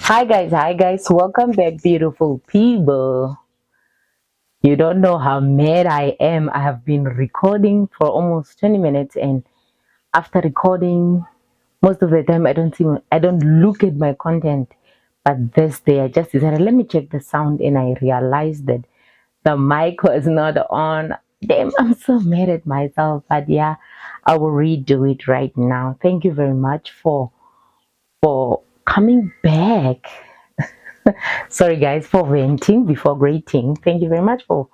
Hi guys, welcome back, beautiful people. You don't know how mad I am. I have been recording for almost 20 minutes, and after recording, most of the time I don't look at my content. But this day I just decided, let me check the sound, and I realized that the mic was not on. Damn, I'm so mad at myself. But yeah, I will redo it right now. Thank you very much for coming back. Sorry, guys, for venting before greeting. Thank you very much for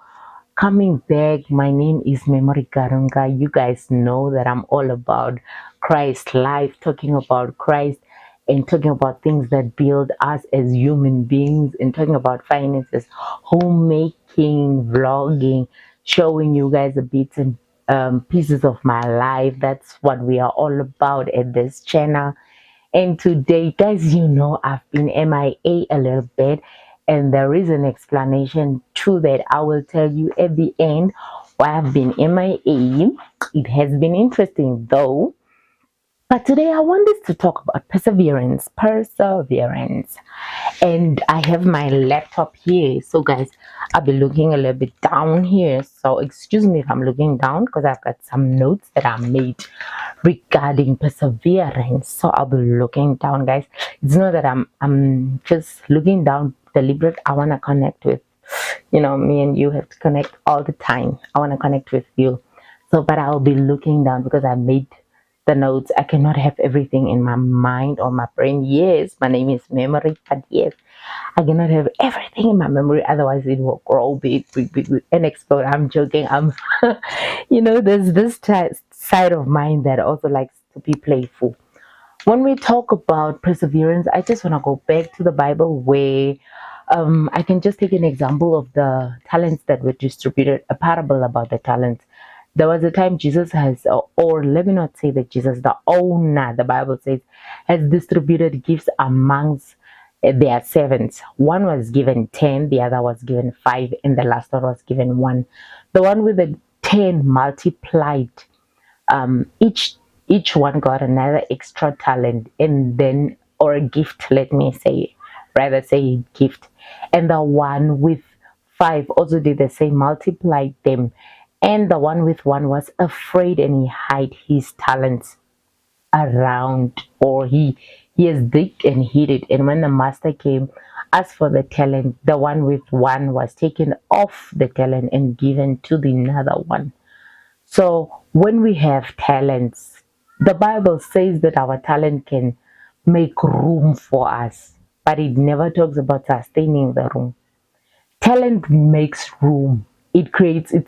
coming back. My name is Memory Karunga. You guys know that I'm all about Christ life, talking about Christ and talking about things that build us as human beings, and talking about finances, homemaking, vlogging, showing you guys a bits and pieces of my life. That's what we are all about at this channel. And today, guys, you know I've been MIA a little bit, and there is an explanation to that. I will tell you at the end why I've been MIA. It has been interesting though. But today I want us to talk about perseverance. Perseverance. And I have my laptop here. So guys, I'll be looking a little bit down here. So excuse me if I'm looking down, because I've got some notes that I made regarding perseverance. So I'll be looking down, guys. It's not that I'm just looking down deliberate. I want to connect with, me and you have to connect all the time. I want to connect with you. So but I'll be looking down because I made the notes. I cannot have everything in my mind or my brain. Yes, my name is memory, but yes, I cannot have everything in my memory, otherwise it will grow big, and explode. I'm joking. There's this side of mine that also likes to be playful. When we talk about perseverance, I just want to go back to the Bible where I can just take an example of the talents that were distributed, a parable about the talents. There was a time Jesus has, or let me not say that Jesus, the owner, the Bible says, has distributed gifts amongst their servants. One was given 10, the other was given 5, and the last one was given 1. The one with the 10 multiplied, each one got another extra talent, and then, or a gift, let me say, rather say gift. And the one with 5 also did the same, multiplied them. And the one with 1 was afraid, and he hid his talents around, or he has digged and hid it. And when the master came, as for the talent, the one with 1 was taken off the talent and given to the another one. So when we have talents, the Bible says that our talent can make room for us, but it never talks about sustaining the room. Talent makes room. It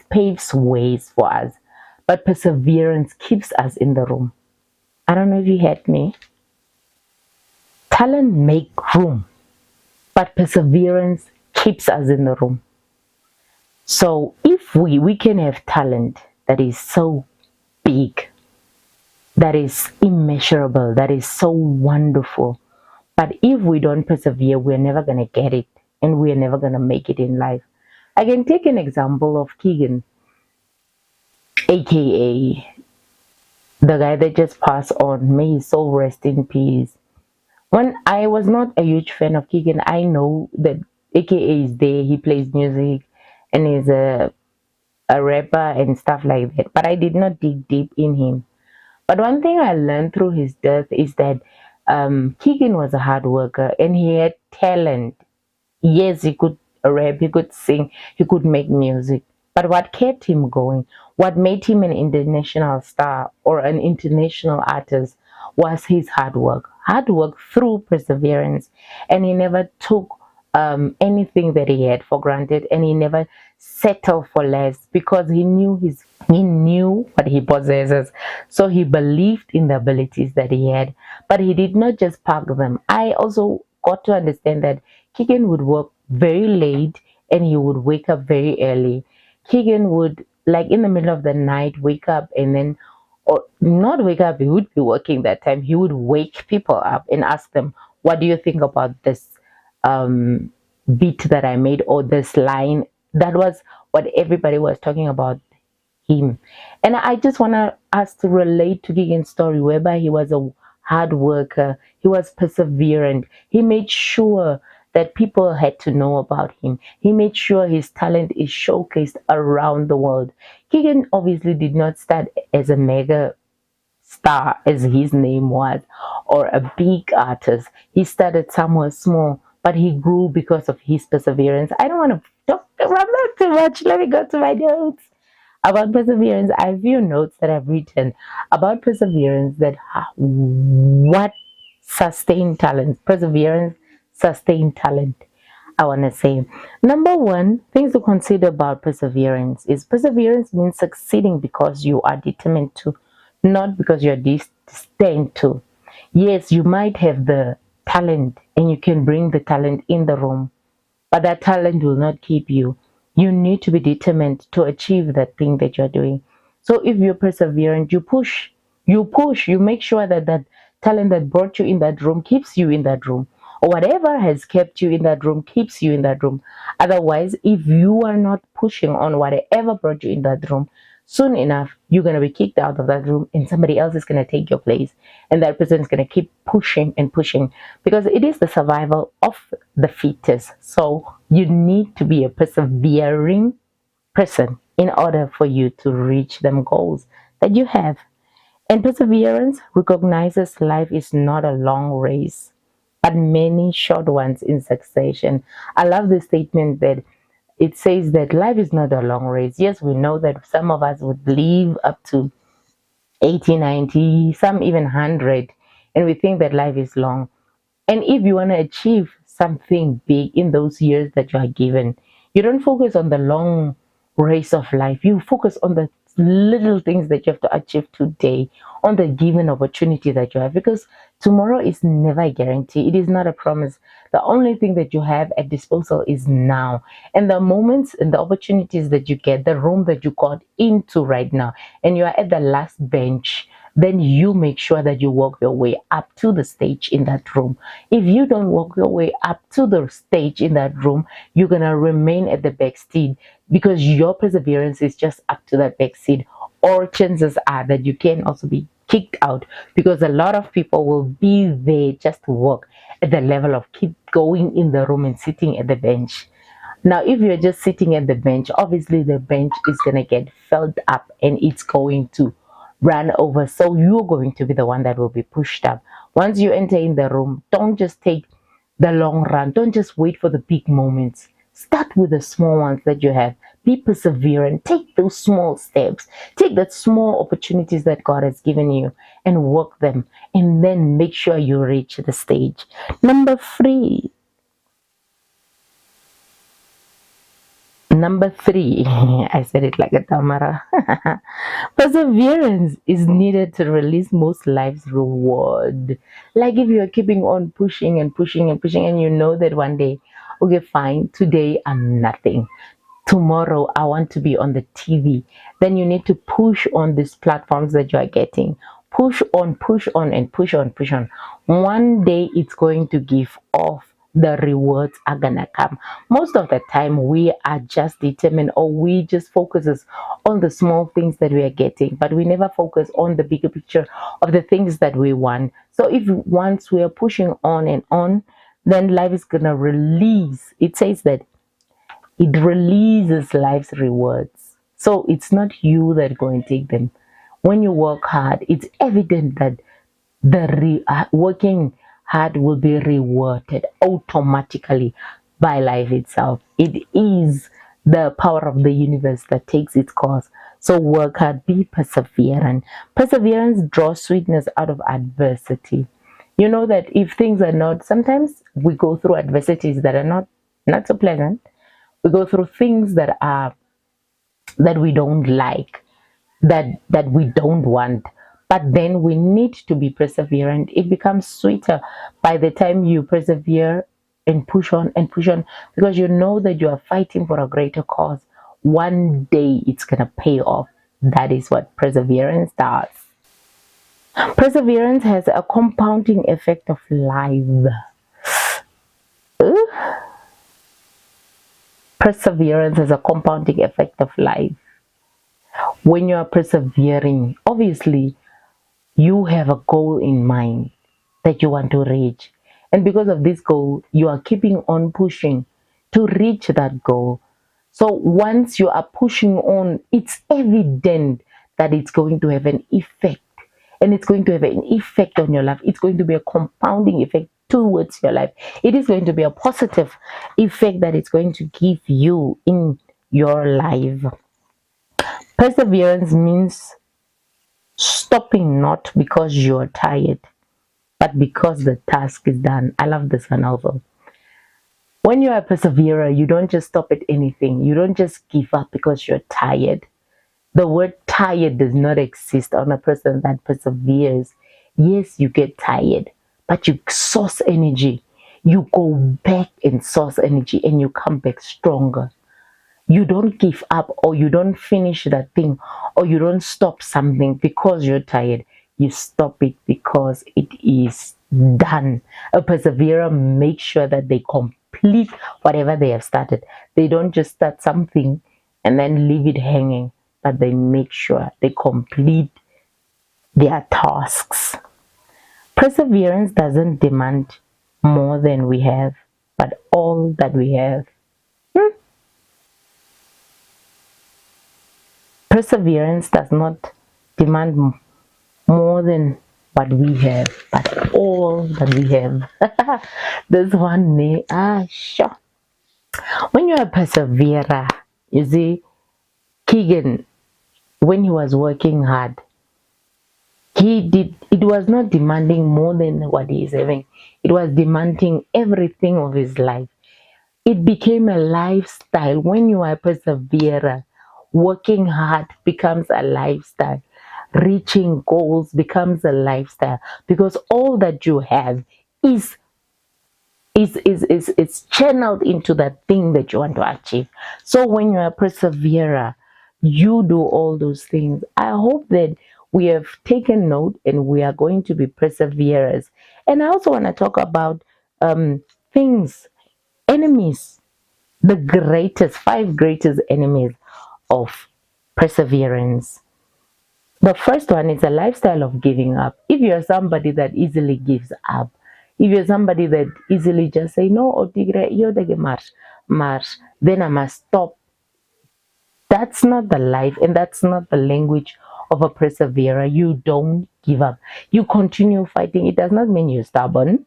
paves ways for us, but perseverance keeps us in the room. I don't know if you heard me. Talent make room, but perseverance keeps us in the room. So if we can have talent that is so big, that is immeasurable, that is so wonderful, but if we don't persevere, we're never going to get it, and we're never going to make it in life. I can take an example of Keegan, aka the guy that just passed on. May his soul rest in peace. When I was not a huge fan of Keegan, I know that aka is there, he plays music and is a rapper and stuff like that, but I did not dig deep in him. But one thing I learned through his death is that Keegan was a hard worker and he had talent. Yes, he could rap, he could sing, he could make music. But what kept him going, what made him an international star or an international artist, was his hard work. Hard work through perseverance. And he never took anything that he had for granted, and he never settled for less, because he knew what he possesses. So he believed in the abilities that he had, but he did not just park them. I also got to understand that Keegan would work very late and he would wake up very early. Keegan would, like in the middle of the night, wake up and then, or not wake up, he would be working that time. He would wake people up and ask them, what do you think about this um, beat that I made, or this line? That was what everybody was talking about him. And I just want us to relate to Keegan's story, whereby he was a hard worker. He was perseverant. He made sure that people had to know about him. He made sure his talent is showcased around the world. Keegan obviously did not start as a mega star, as his name was, or a big artist. He started somewhere small, but he grew because of his perseverance. I don't want to talk about that too much. Let me go to my notes about perseverance. I have few notes that I've written about perseverance, that what sustain talent. Perseverance sustain talent, I want to say. Number one, things to consider about perseverance is perseverance means succeeding because you are determined to, not because you're destined to. Yes, you might have the talent and you can bring the talent in the room, but that talent will not keep you. You need to be determined to achieve that thing that you're doing. So if you're perseverant, you make sure that that talent that brought you in that room keeps you in that room, or whatever has kept you in that room keeps you in that room. Otherwise, if you are not pushing on whatever brought you in that room, soon enough you're going to be kicked out of that room and somebody else is going to take your place, and that person is going to keep pushing and pushing, because it is the survival of the fittest. So you need to be a persevering person in order for you to reach them goals that you have. And perseverance recognizes life is not a long race, but many short ones in succession. I love the statement that it says that life is not a long race. Yes, we know that some of us would live up to 80, 90, some even 100, and we think that life is long. And if you want to achieve something big in those years that you are given, you don't focus on the long race of life. You focus on the little things that you have to achieve today, on the given opportunity that you have, because tomorrow is never a guarantee. It is not a promise. The only thing that you have at disposal is now. And the moments and the opportunities that you get, the room that you got into right now, and you are at the last bench, then you make sure that you walk your way up to the stage in that room. If you don't walk your way up to the stage in that room, you're going to remain at the back seat because your perseverance is just up to that back seat. Or chances are that you can also be kicked out, because a lot of people will be there just to work at the level of keep going in the room and sitting at the bench. Now, if you're just sitting at the bench, obviously the bench is going to get filled up and it's going to run over. So you're going to be the one that will be pushed up. Once you enter in the room, don't just take the long run. Don't just wait for the big moments. Start with the small ones that you have. Be perseverant. Take those small steps. Take that small opportunities that God has given you and work them. And then make sure you reach the stage. Number three, Number three, I said it like a Tamara. Perseverance is needed to release most life's reward. Like if you're keeping on pushing and pushing and pushing, and you know that one day, okay, fine, today I'm nothing. Tomorrow I want to be on the TV. Then you need to push on these platforms that you are getting. Push on, and push on, push on. One day it's going to give off. The rewards are gonna come. Most of the time we are just determined, or we just focuses on the small things that we are getting, but we never focus on the bigger picture of the things that we want. So if once we are pushing on and on, then life is gonna release. It says that it releases life's rewards. So it's not you that go and take them. When you work hard, it's evident that working hard will be rewarded automatically by life itself. It is the power of the universe that takes its course. So work hard, be perseverant. Perseverance draws sweetness out of adversity. You know that if things are not, sometimes we go through adversities that are not so pleasant. We go through things that we don't like, that we don't want, but then we need to be perseverant. It becomes sweeter by the time you persevere and push on, because you know that you are fighting for a greater cause. One day it's gonna pay off. That is what perseverance does. Perseverance has a compounding effect of life. Perseverance has a compounding effect of life. When you are persevering, obviously you have a goal in mind. that you want to reach. And because of this goal, you are keeping on pushing to reach that goal. So once you are pushing on, it's evident that it's going to have an effect. And it's going to have an effect on your life. It's going to be a compounding effect towards your life. It is going to be a positive effect that it's going to give you in your life. Perseverance means stopping not because you're tired, but because the task is done. I love this one also. When you're a perseverer, you don't just stop at anything. You don't just give up because you're tired. The word tired does not exist on a person that perseveres. Yes, you get tired, but you source energy. You go back and source energy and you come back stronger. You don't give up, or you don't finish that thing, or you don't stop something because you're tired. You stop it because it is done. A perseverer makes sure that they complete whatever they have started. They don't just start something and then leave it hanging, but they make sure they complete their tasks. Perseverance doesn't demand more than we have, but all that we have. Perseverance does not demand more than what we have, but all that we have. This one, sure. When you're a perseverer, you see, Keegan, when he was working hard, it was not demanding more than what he is having. It was demanding everything of his life. It became a lifestyle. When you are a perseverer, working hard becomes a lifestyle. Reaching goals becomes a lifestyle because all that you have is is channeled into that thing that you want to achieve. So when you're a perseverer, you do all those things. I hope that we have taken note and we are going to be perseverers. And I also want to talk about things, enemies, the greatest, five greatest enemies of perseverance. The first one is a lifestyle of giving up. If you're somebody that easily gives up, if you're somebody that easily just say, no, Otigre, you're the march, then I must stop. That's not the life and that's not the language of a perseverer. You don't give up. You continue fighting. It does not mean you're stubborn.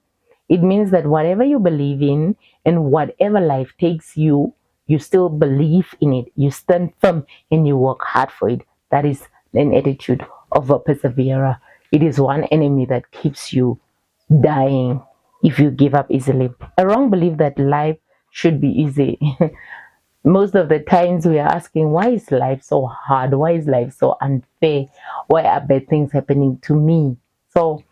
It means that whatever you believe in and whatever life takes you, you still believe in it. You stand firm and you work hard for it. That is an attitude of a perseverer. It is one enemy that keeps you dying if you give up easily. A wrong belief that life should be easy. Most of the times we are asking, why is life so hard? Why is life so unfair? Why are bad things happening to me? So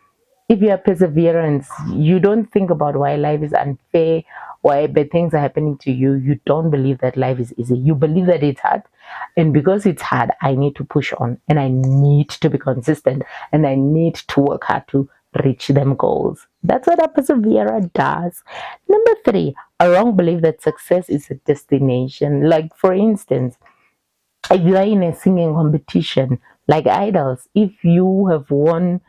if you are perseverance, you don't think about why life is unfair, why bad things are happening to you. You don't believe that life is easy. You believe that it's hard. And because it's hard, I need to push on and I need to be consistent and I need to work hard to reach them goals. That's what a perseverer does. Number three, a wrong belief that success is a destination. Like, for instance, if you are in a singing competition like idols, if you have won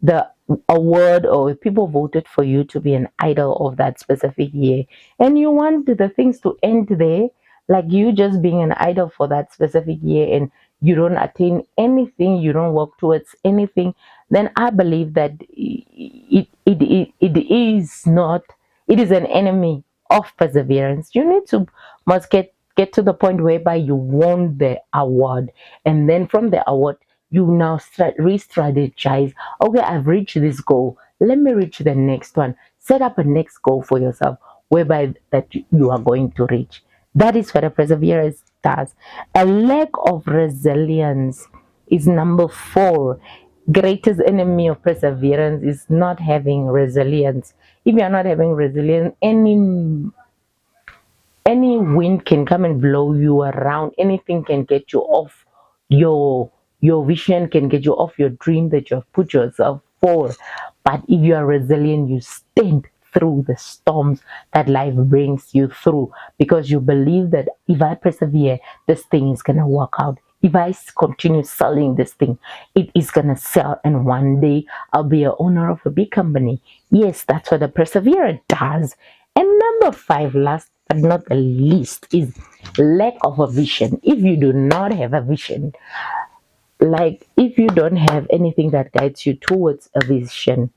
the award or if people voted for you to be an idol of that specific year and you want the things to end there, like you just being an idol for that specific year and you don't attain anything, you don't work towards anything, then I believe that it is not, it is an enemy of perseverance. You need to must get to the point whereby you won the award, and then from the award you now re-strategize. Okay, I've reached this goal, let me reach the next one. Set up a next goal for yourself whereby that you are going to reach. That is what a perseverance does. A lack of resilience is number four. Greatest enemy of perseverance is not having resilience. If you are not having resilience, any wind can come and blow you around. Anything can get you off your vision, can get you off your dream that you have put yourself for. But if you are resilient, you stand through the storms that life brings you through because you believe that if I persevere, this thing is gonna work out. if I continue selling this thing, it is gonna sell, and one day I'll be a owner of a big company. Yes, that's what a perseverer does. And number five, last but not the least, is lack of a vision. If you do not have a vision, like if you don't have anything that guides you towards a vision,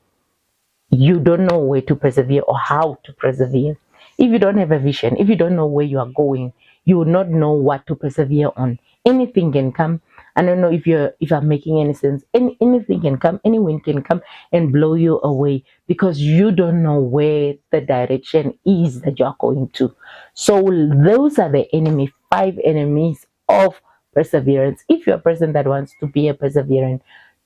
you don't know where to persevere or how to persevere. If you don't have a vision, if you don't know where you are going, you will not know what to persevere on. Anything can come. I don't know if I'm making any sense. Anything can come, any wind can come and blow you away because you don't know where the direction is that you're going to. So those are the enemy, five enemies of perseverance. If you're a person that wants to be a perseverant,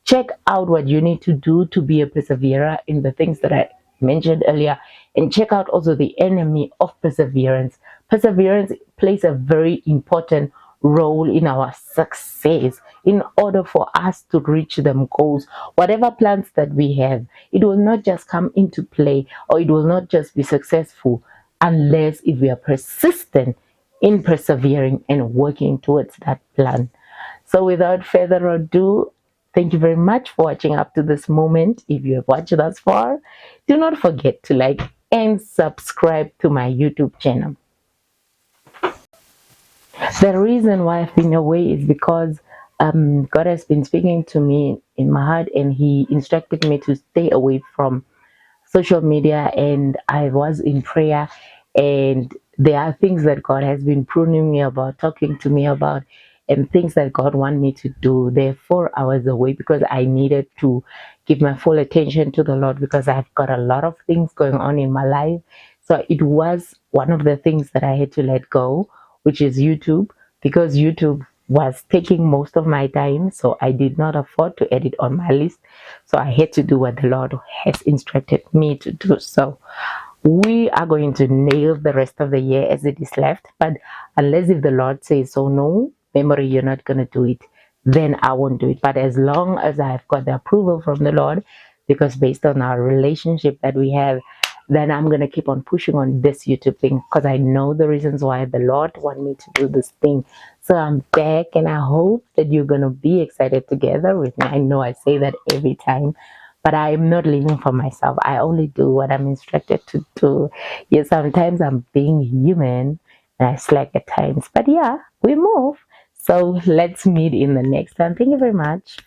check out what you need to do to be a perseverer in the things that I mentioned earlier, and check out also the enemy of perseverance. Perseverance plays a very important role in our success. In order for us to reach them goals, whatever plans that we have, it will not just come into play, or it will not just be successful unless if we are persistent in persevering and working towards that plan. So without further ado, thank you very much for watching up to this moment. If you have watched thus far, do not forget to like and subscribe to my YouTube channel. The reason why I've been away is because God has been speaking to me in my heart, and He instructed me to stay away from social media, and I was in prayer, and there are things that God has been pruning me about, talking to me about, and things that God want me to do. Therefore, I was away because I needed to give my full attention to the Lord, because I've got a lot of things going on in my life. So it was one of the things that I had to let go, which is YouTube, because YouTube was taking most of my time, so I did not afford to edit on my list. So I had to do what the Lord has instructed me to do. So we are going to nail the rest of the year as it is left. But unless if the Lord says so, no, memory, you're not going to do it, then I won't do it. But as long as I've got the approval from the Lord, because based on our relationship that we have, then I'm going to keep on pushing on this YouTube thing, because I know the reasons why the Lord want me to do this thing. So I'm back, and I hope that you're going to be excited together with me. I know I say that every time, but I'm not living for myself. I only do what I'm instructed to do. Yes, sometimes I'm being human and I slack at times, but yeah, we move. So let's meet in the next one. Thank you very much.